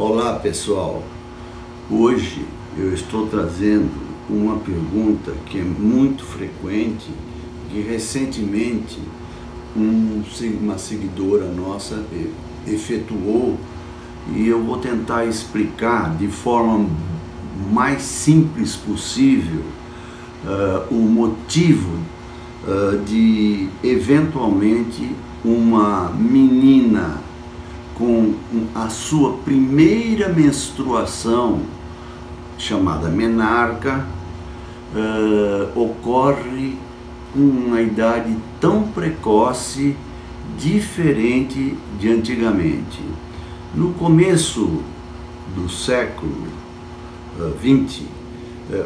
Olá pessoal, hoje eu estou trazendo uma pergunta que é muito frequente, que recentemente uma seguidora nossa efetuou, e eu vou tentar explicar de forma mais simples possível o motivo de eventualmente uma menina com a sua primeira menstruação, chamada menarca, ocorre com uma idade tão precoce, diferente de antigamente. No começo do século XX,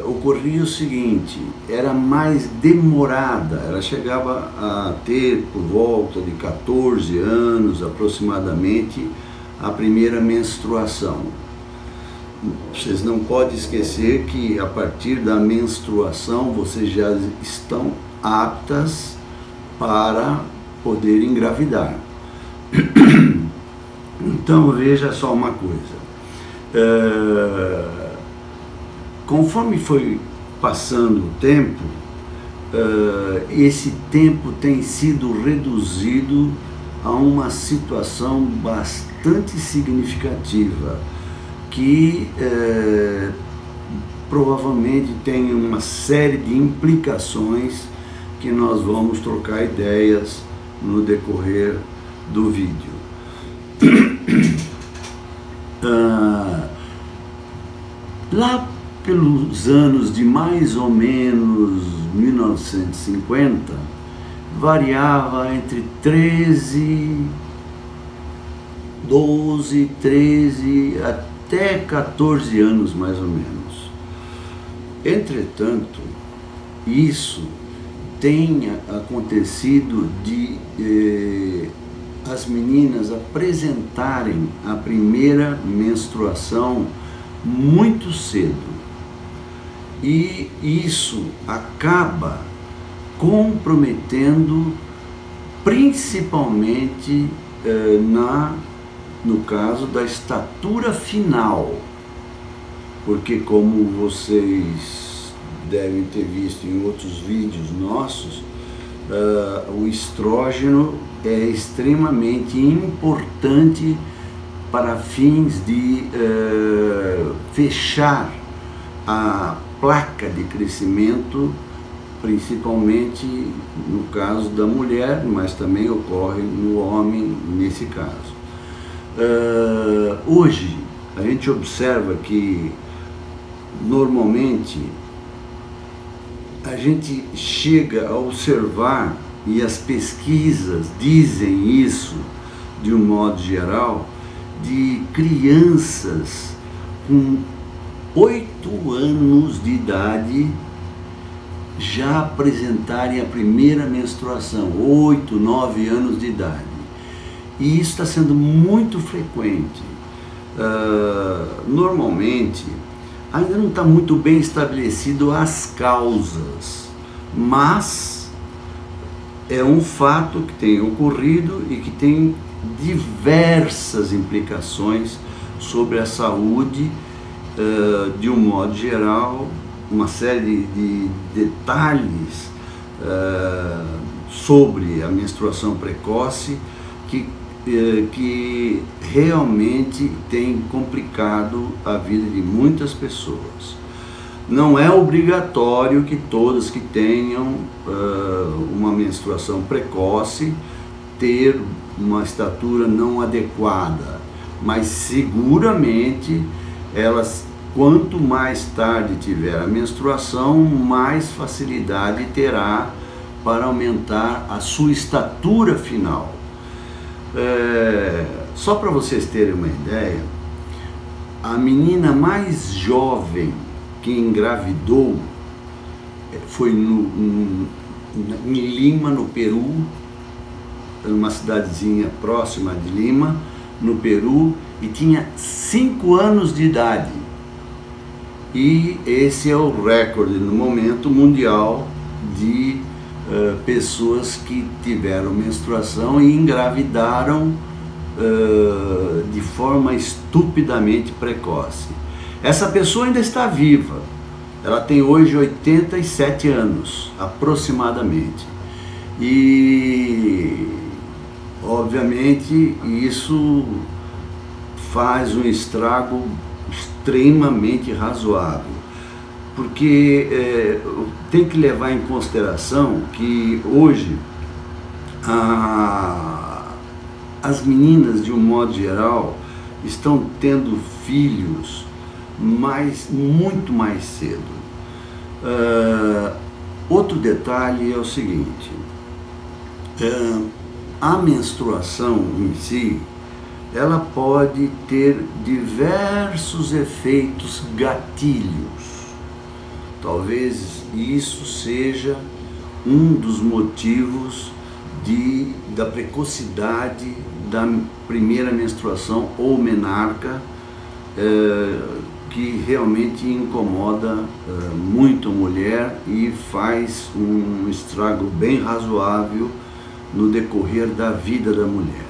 ocorria o seguinte: era mais demorada, ela chegava a ter por volta de 14 anos aproximadamente a primeira menstruação. Vocês não podem esquecer que a partir da menstruação vocês já estão aptas para poder engravidar. Então veja só uma coisa, conforme foi passando o tempo, esse tempo tem sido reduzido a uma situação bastante significativa, que provavelmente tem uma série de implicações que nós vamos trocar ideias no decorrer do vídeo. Lá pelos anos de mais ou menos 1950, variava entre 12, 13 até 14 anos mais ou menos. Entretanto, isso tem acontecido de as meninas apresentarem a primeira menstruação muito cedo. E isso acaba comprometendo principalmente no caso da estatura final, porque, como vocês devem ter visto em outros vídeos nossos, o estrógeno é extremamente importante para fins de fechar a placa de crescimento, principalmente no caso da mulher, mas também ocorre no homem nesse caso. Hoje a gente observa que normalmente a gente chega a observar, e as pesquisas dizem isso de um modo geral, de crianças com 8 anos de idade já apresentarem a primeira menstruação, 8, 9 anos de idade. E isso está sendo muito frequente. Normalmente, ainda não está muito bem estabelecido as causas, mas é um fato que tem ocorrido e que tem diversas implicações sobre a saúde de um modo geral, uma série de detalhes sobre a menstruação precoce que realmente tem complicado a vida de muitas pessoas. Não é obrigatório que todas que tenham uma menstruação precoce ter uma estatura não adequada, mas seguramente elas, quanto mais tarde tiver a menstruação, mais facilidade terá para aumentar a sua estatura final. Só para vocês terem uma ideia, a menina mais jovem que engravidou foi em Lima, no Peru, numa cidadezinha próxima de Lima, no Peru, e tinha 5 anos de idade. E esse é o recorde no momento mundial de pessoas que tiveram menstruação e engravidaram de forma estupidamente precoce. Essa pessoa ainda está viva, ela tem hoje 87 anos, aproximadamente, e obviamente isso faz um estrago extremamente razoável, porque tem que levar em consideração que hoje as meninas, de um modo geral, estão tendo filhos muito mais cedo. Outro detalhe é o seguinte, a menstruação em si, ela pode ter diversos efeitos gatilhos. Talvez isso seja um dos motivos da precocidade da primeira menstruação ou menarca, que realmente incomoda muito a mulher e faz um estrago bem razoável no decorrer da vida da mulher.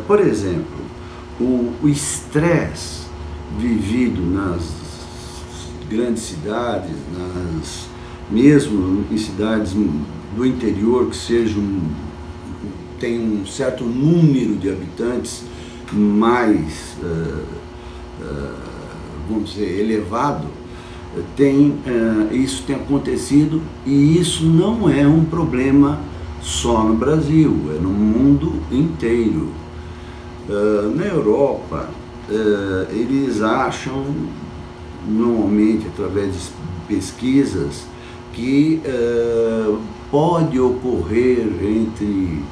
Por exemplo, o estresse vivido nas grandes cidades, mesmo em cidades do interior que tem um certo número de habitantes mais, vamos dizer, elevado, isso tem acontecido, e isso não é um problema só no Brasil, é no mundo inteiro. Na Europa, eles acham, normalmente através de pesquisas, que pode ocorrer entre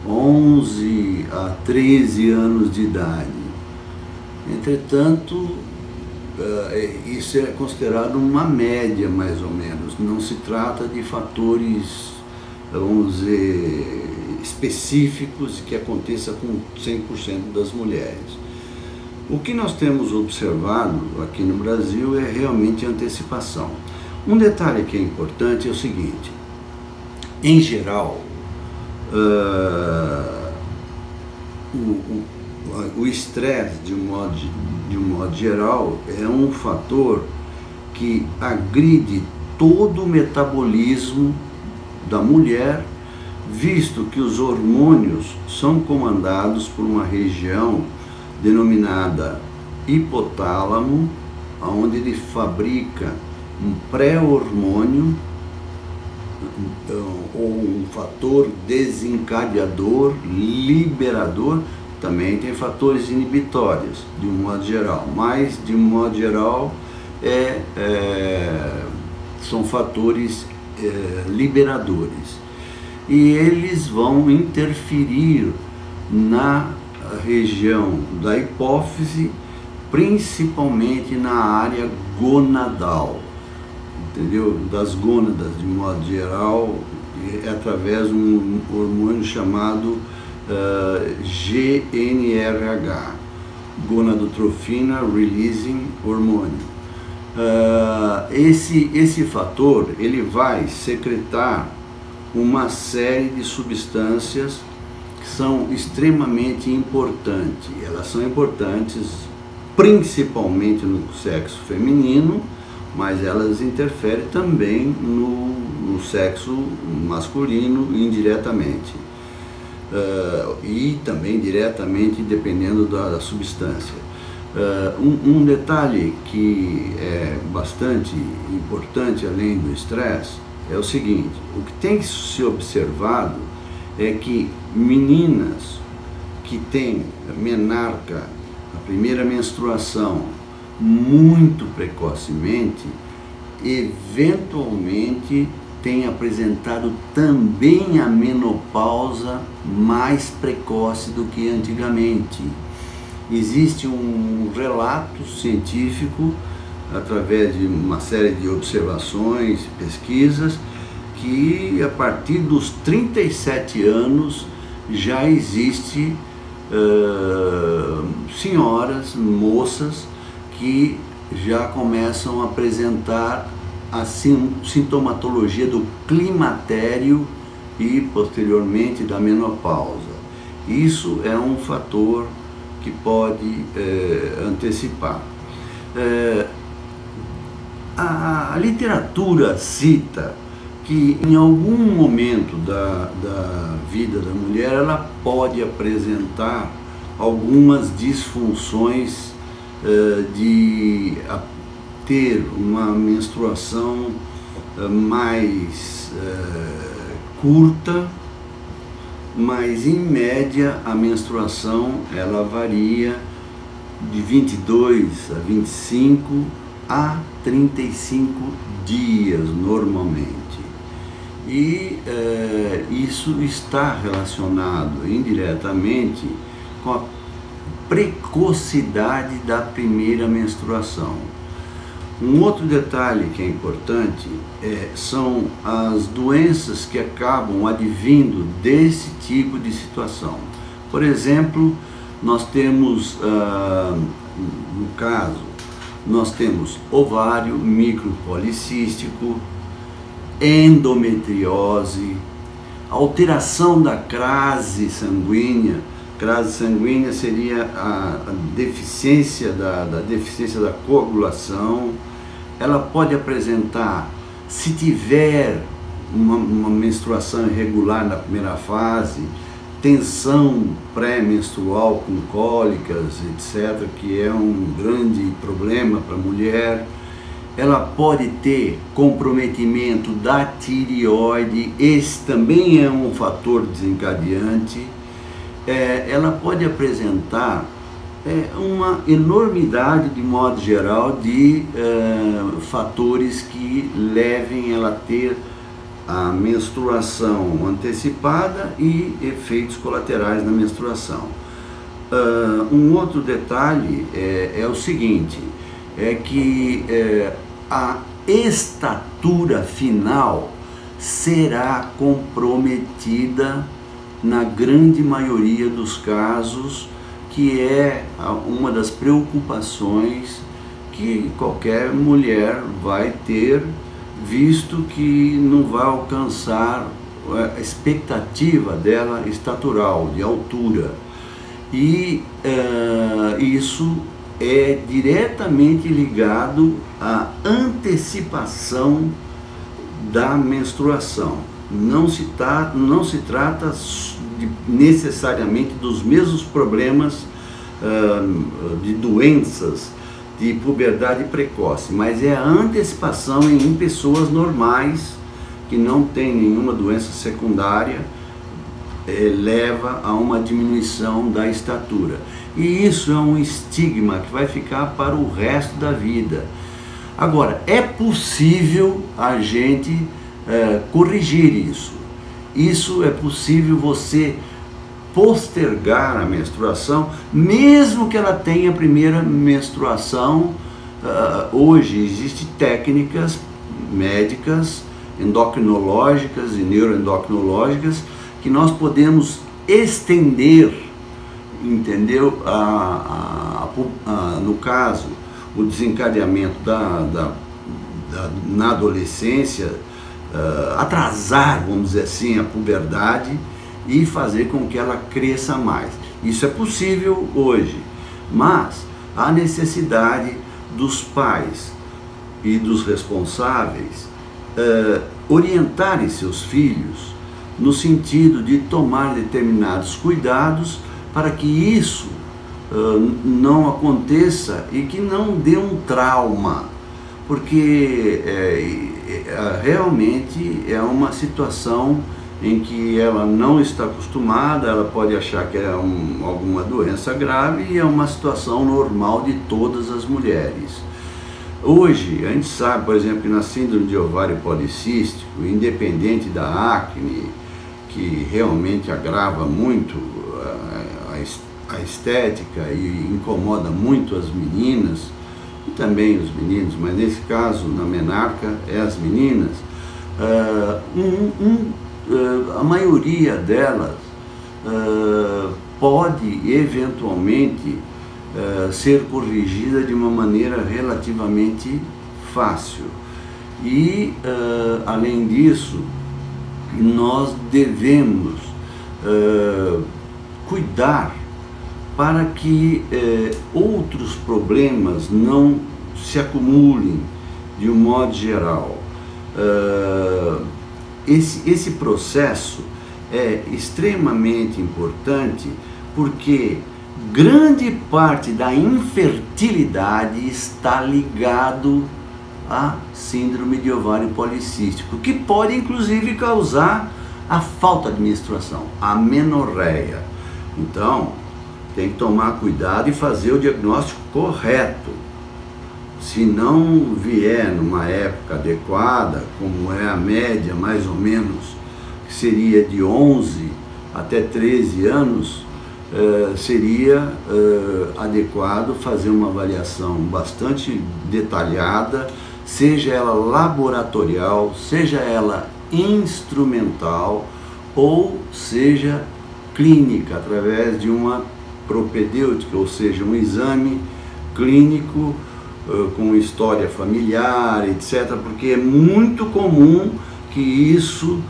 11 a 13 anos de idade. Entretanto, isso é considerado uma média, mais ou menos. Não se trata de fatores, vamos dizer, específicos que aconteça com 100% das mulheres. O que nós temos observado aqui no Brasil é realmente a antecipação. Um detalhe que é importante é o seguinte: em geral, o estresse, de um modo geral, é um fator que agride todo o metabolismo da mulher, visto que os hormônios são comandados por uma região denominada hipotálamo, onde ele fabrica um pré-hormônio ou um fator desencadeador, liberador. Também tem fatores inibitórios, de um modo geral, mas de um modo geral são fatores liberadores, e eles vão interferir na região da hipófise, principalmente na área gonadal, entendeu? Das gônadas, de modo geral, através de um hormônio chamado GnRH, Gonadotrofina Releasing Hormone. Esse fator, ele vai secretar uma série de substâncias que são extremamente importantes. Elas são importantes principalmente no sexo feminino, mas elas interferem também no sexo masculino indiretamente. E também diretamente, dependendo da substância. Um detalhe que é bastante importante, além do estresse, é o seguinte: o que tem que ser observado é que meninas que têm menarca, a primeira menstruação, muito precocemente, eventualmente tem apresentado também a menopausa mais precoce do que antigamente. Existe um relato científico, através de uma série de observações, pesquisas, que a partir dos 37 anos já existe senhoras, moças, que já começam a apresentar a sintomatologia do climatério e posteriormente da menopausa. Isso é um fator que pode antecipar. A literatura cita que em algum momento da vida da mulher ela pode apresentar algumas disfunções de ter uma menstruação mais curta, mas em média a menstruação ela varia de 22 a 25 a 35 dias normalmente. E isso está relacionado indiretamente com a precocidade da primeira menstruação. Um outro detalhe que é importante são as doenças que acabam advindo desse tipo de situação. Por exemplo, nós temos, no caso, nós temos ovário micropolicístico, endometriose, alteração da crase sanguínea. Crase sanguínea seria a deficiência da coagulação. Ela pode apresentar, se tiver uma menstruação irregular na primeira fase, tensão pré-menstrual com cólicas, etc., que é um grande problema para a mulher. Ela pode ter comprometimento da tireoide, esse também é um fator desencadeante. Ela pode apresentar uma enormidade, de modo geral, de fatores que levem ela a ter a menstruação antecipada e efeitos colaterais na menstruação. Um outro detalhe é o seguinte, é que a estatura final será comprometida na grande maioria dos casos, que é uma das preocupações que qualquer mulher vai ter, visto que não vai alcançar a expectativa dela estatural, de altura. E isso é diretamente ligado à antecipação da menstruação. Não se trata necessariamente dos mesmos problemas de doenças de puberdade precoce, mas é a antecipação em pessoas normais que não têm nenhuma doença secundária, leva a uma diminuição da estatura. E isso é um estigma que vai ficar para o resto da vida. Agora, é possível a gente corrigir isso. Isso é possível você postergar a menstruação, mesmo que ela tenha a primeira menstruação. Hoje existem técnicas médicas, endocrinológicas e neuroendocrinológicas, que nós podemos estender, entendeu? No caso, o desencadeamento na adolescência, atrasar, vamos dizer assim, a puberdade e fazer com que ela cresça mais. Isso é possível hoje, mas há necessidade dos pais e dos responsáveis orientarem seus filhos no sentido de tomar determinados cuidados para que isso não aconteça e que não dê um trauma, porque realmente é uma situação em que ela não está acostumada, ela pode achar que é alguma doença grave e é uma situação normal de todas as mulheres. Hoje, a gente sabe, por exemplo, que na síndrome de ovário policístico, independente da acne, que realmente agrava muito a estética e incomoda muito as meninas, e também os meninos, mas nesse caso, na menarca, é as meninas, a maioria delas pode eventualmente ser corrigida de uma maneira relativamente fácil. E além disso, nós devemos cuidar para que outros problemas não se acumulem de um modo geral. Esse processo é extremamente importante porque grande parte da infertilidade está ligado à síndrome de ovário policístico, que pode inclusive causar a falta de menstruação, a amenorreia. Então, tem que tomar cuidado e fazer o diagnóstico correto. Se não vier numa época adequada, como é a média mais ou menos, que seria de 11 até 13 anos, seria adequado fazer uma avaliação bastante detalhada, seja ela laboratorial, seja ela instrumental ou seja clínica, através de uma propedêutica, ou seja, um exame clínico com história familiar, etc., porque é muito comum que isso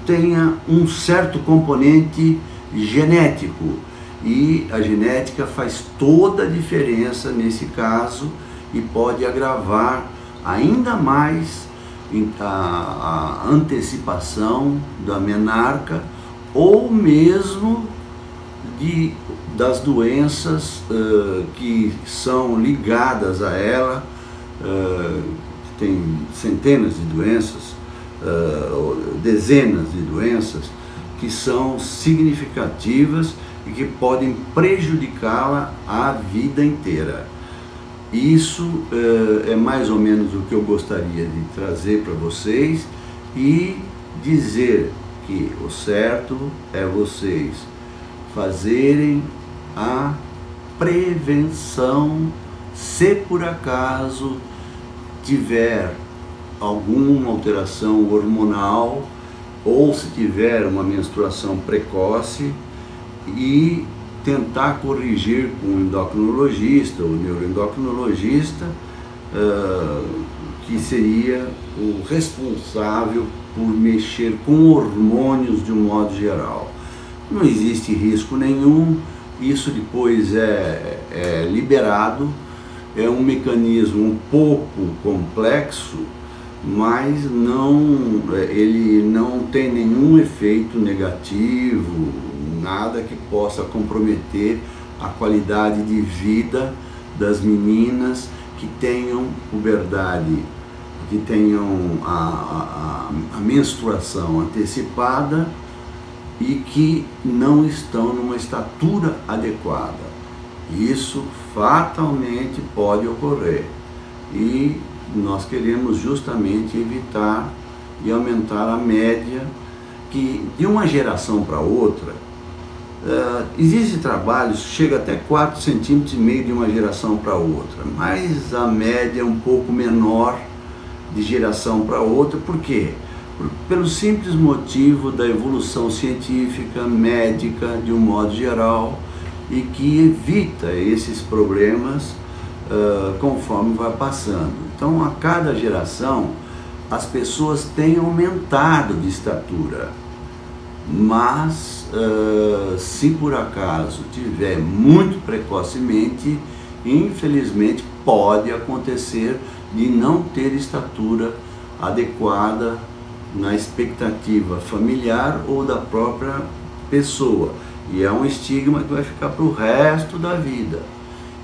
tenha um certo componente genético, e a genética faz toda a diferença nesse caso e pode agravar ainda mais a antecipação da menarca ou mesmo das doenças que são ligadas a ela. Tem centenas de doenças, dezenas de doenças que são significativas e que podem prejudicá-la a vida inteira. Isso é mais ou menos o que eu gostaria de trazer para vocês e dizer que o certo é vocês fazerem a prevenção se por acaso tiver alguma alteração hormonal ou se tiver uma menstruação precoce, e tentar corrigir com o endocrinologista ou neuroendocrinologista, que seria o responsável por mexer com hormônios de um modo geral. Não existe risco nenhum, isso depois é liberado, é um mecanismo um pouco complexo, mas ele não tem nenhum efeito negativo, nada que possa comprometer a qualidade de vida das meninas que tenham puberdade, que tenham a menstruação antecipada e que não estão numa estatura adequada. Isso fatalmente pode ocorrer e nós queremos justamente evitar e aumentar a média, que de uma geração para outra, existem trabalhos que chegam até 4,5 cm de uma geração para outra, mas a média é um pouco menor de geração para outra. Por quê? Pelo simples motivo da evolução científica, médica, de um modo geral, e que evita esses problemas conforme vai passando. Então, a cada geração, as pessoas têm aumentado de estatura, mas se por acaso tiver muito precocemente, infelizmente pode acontecer de não ter estatura adequada na expectativa familiar ou da própria pessoa, e é um estigma que vai ficar para o resto da vida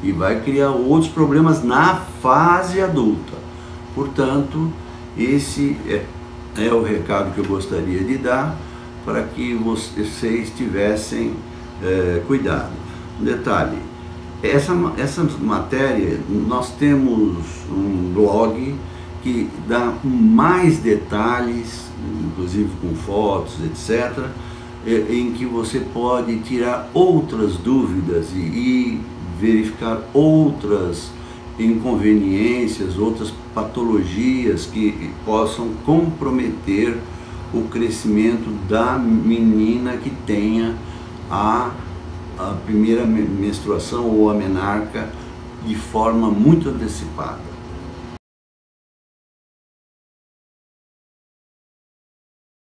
e vai criar outros problemas na fase adulta. Portanto, esse é o recado que eu gostaria de dar, para que vocês tivessem cuidado. Um detalhe, essa matéria, nós temos um blog que dá mais detalhes, inclusive com fotos, etc., em que você pode tirar outras dúvidas e verificar outras inconveniências, outras patologias que possam comprometer o crescimento da menina que tenha a primeira menstruação ou a menarca de forma muito antecipada.